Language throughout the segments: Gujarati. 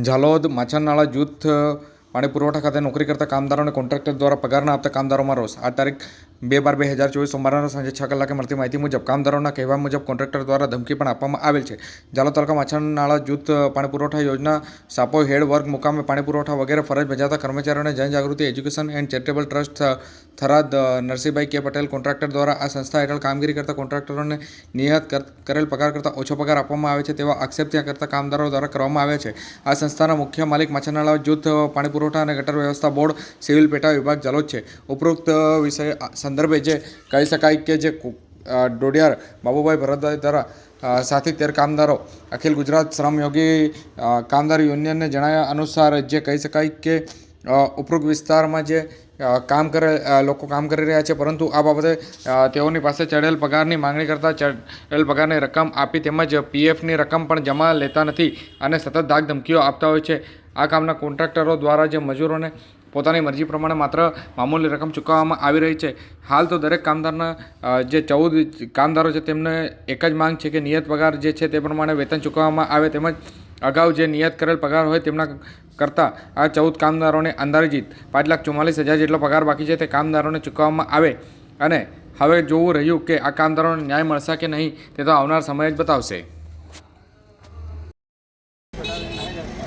ઝાલોદ માછાનાળા જૂથ પાણી પુરવઠા ખાતે નોકરી કરતા કામદારોને કોન્ટ્રાક્ટર દ્વારા પગાર ન આપતા કામદારોમાં રોષ. આ તારીખ 2/12/2024 સોમવારના સાંજે 6 કલાકે મળતી માહિતી મુજબ કામદારોના કહેવા મુજબ કોન્ટ્રાક્ટર દ્વારા ધમકી પણ આપવામાં આવેલ છે. ઝાલોદ તાલુકા માછાનાળા જૂથ પાણી પુરવઠા યોજના સાપોઈ હેડ વર્ગ મુકામે પાણી પુરવઠા વગેરે ફરજ બજાવતા કર્મચારીઓને જનજાગૃતિ education and charitable trust Tharad Narsinhbhai કે પટેલ કોન્ટ્રાક્ટર દ્વારા આ સંસ્થા હેઠળ કામગીરી કરતા કોન્ટ્રાક્ટરોને નિયત કરેલ પગાર કરતાં ઓછો પગાર આપવામાં આવે છે તેવા આક્ષેપ ત્યાં કરતા કામદારો દ્વારા કરવામાં આવ્યા છે. આ સંસ્થાના મુખ્ય માલિક માછાનાળા જૂથ પાણી પુરવઠા અને ગટર વ્યવસ્થા બોર્ડ સિવિલ પેટા વિભાગ ઝાલોદ છે. ઉપરોક્ત વિષય સંદર્ભે જે કહી શકાય કે જે ડોડિયાર બાબુભાઈ ભરતભાઈ દ્વારા સાથે 13 કામદારો અખિલ ગુજરાત શ્રમયોગી કામદાર યુનિયનને જણાવ્યા અનુસાર જે કહી શકાય કે ઉપરોક્ત વિસ્તારમાં જે લોકો કામ કરી રહ્યા છે, પરંતુ આ બાબતે તેઓની પાસે ચડેલ પગારની માંગણી કરતા ચડેલ પગારની રકમ આપી તેમજ પીએફની રકમ પણ જમા લેતા નથી અને સતત ધાક ધમકીઓ આપતા હોય છે. આ કામના કોન્ટ્રાક્ટરો દ્વારા જે મજૂરોને પોતાની મરજી પ્રમાણે માત્ર મામૂલી રકમ ચૂકવવામાં આવી રહી છે. હાલ તો દરેક કામદારના જે 14 કામદારો છે તેમને એક જ માંગ છે કે નિયત પગાર જે છે તે પ્રમાણે વેતન ચૂકવવામાં આવે તેમજ અગાઉ જે નિયત કરેલ પગાર હોય તેમના કરતાં આ 14 કામદારોને અંદાજિત 5,44,000 જેટલો પગાર બાકી છે તે કામદારોને ચૂકવવામાં આવે અને હવે જોવું રહ્યું કે આ કામદારોને ન્યાય મળશે કે નહીં તે તો આવનાર સમય જ બતાવશે.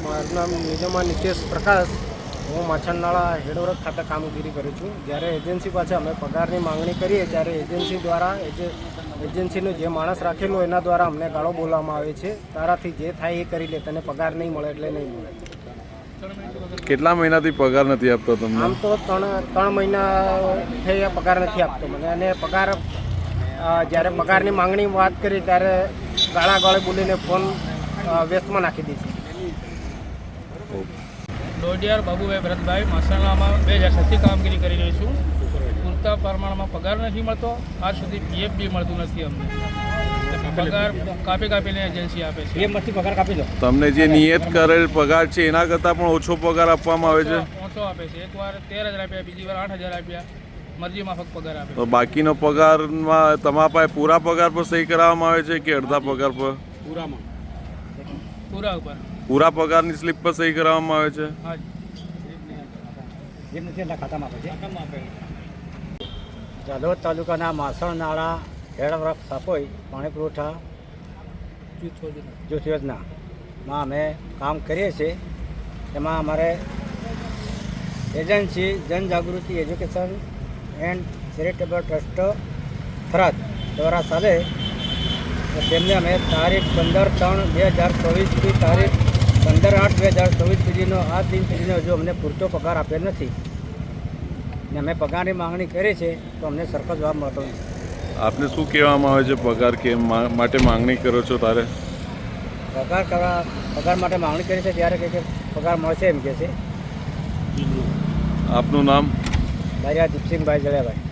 મારું નામ નિજમા નિતેશ પ્રકાશ. હું માછાનાળા હેડવર્ક ખાતે કામગીરી કરું છું. જ્યારે એજન્સી પાસે અમે પગારની માંગણી કરીએ ત્યારે એજન્સી દ્વારા એજન્સીનો જે માણસ રાખેલો એના દ્વારા અમને ગાળો બોલવામાં આવે છે. તારાથી જે થાય એ કરી લે, તને પગાર નહીં મળે એટલે નહીં મળે. કેટલા મહિનાથી પગાર નથી આપતો તમને? આમ તો ત્રણ મહિના થઈ પગાર નથી આપતો મને. અને પગાર જ્યારે પગારની માંગણી વાત કરી ત્યારે ગાળે બોલીને ફોન વ્યસ્તમાં નાખી દે છે. ડોડિયાર બાબુભાઈ ભરતભાઈ માછાનાળામાં 2007થી કામગીરી કરી રહી છું. પૂરતા પ્રમાણમાં પગાર નથી મળતો. આજ સુધી પીએફ બી મળતું નથી અમને. પગાર કાપીને એજન્સી આપે છે. પીએફમાંથી પગાર કાપી લો. તમને જે નિયત કરેલ પગાર છે એના કરતાં પણ ઓછો પગાર આપવામાં આવે છે? ઓછો આપે છે. એકવાર 13,000 આપ્યા, બીજી વાર 8,000 આપ્યા. મરજી માફક પગાર આપે. તો બાકીનો પગારમાં તમારા પાસે પૂરા પગાર પર સહી કરાવવામાં આવે છે કે અડધા પગાર પર? પૂરા ઉપર. પૂરા પગારની સ્લીપ પર સહી કરાવવામાં આવે છે? હા. જેમ નથી એટલા ખાતામાં આપે છે. ઝાલોદ તાલુકાના માછાનાળા હેડવર્ક સાપોઈ પાણી પુરવઠા જૂથ યોજનામાં અમે કામ કરીએ છીએ. એમાં અમારે એજન્સી જનજાગૃતિ education and charitable trust Tharad દ્વારા ચાલે તેમને અમે તારીખ 15/3/2024થી તારીખ 15/8/2024 સુધીનો આ દિન સુધીનો હજુ અમને પૂરતો પગાર આપેલ નથી ને અમે પગારની માંગણી કરી છે તો અમને સરખો જવાબ મળતો નથી. આપને શું કહેવામાં આવે છે પગાર કે માટે માંગણી કરો છો? તારે પગાર માટે માંગણી કરી છે ત્યારે કે પગાર મળશે એમ કહે છે. આપનું નામ? દારિયા દીપસિંહભાઈ જળિયાભાઈ.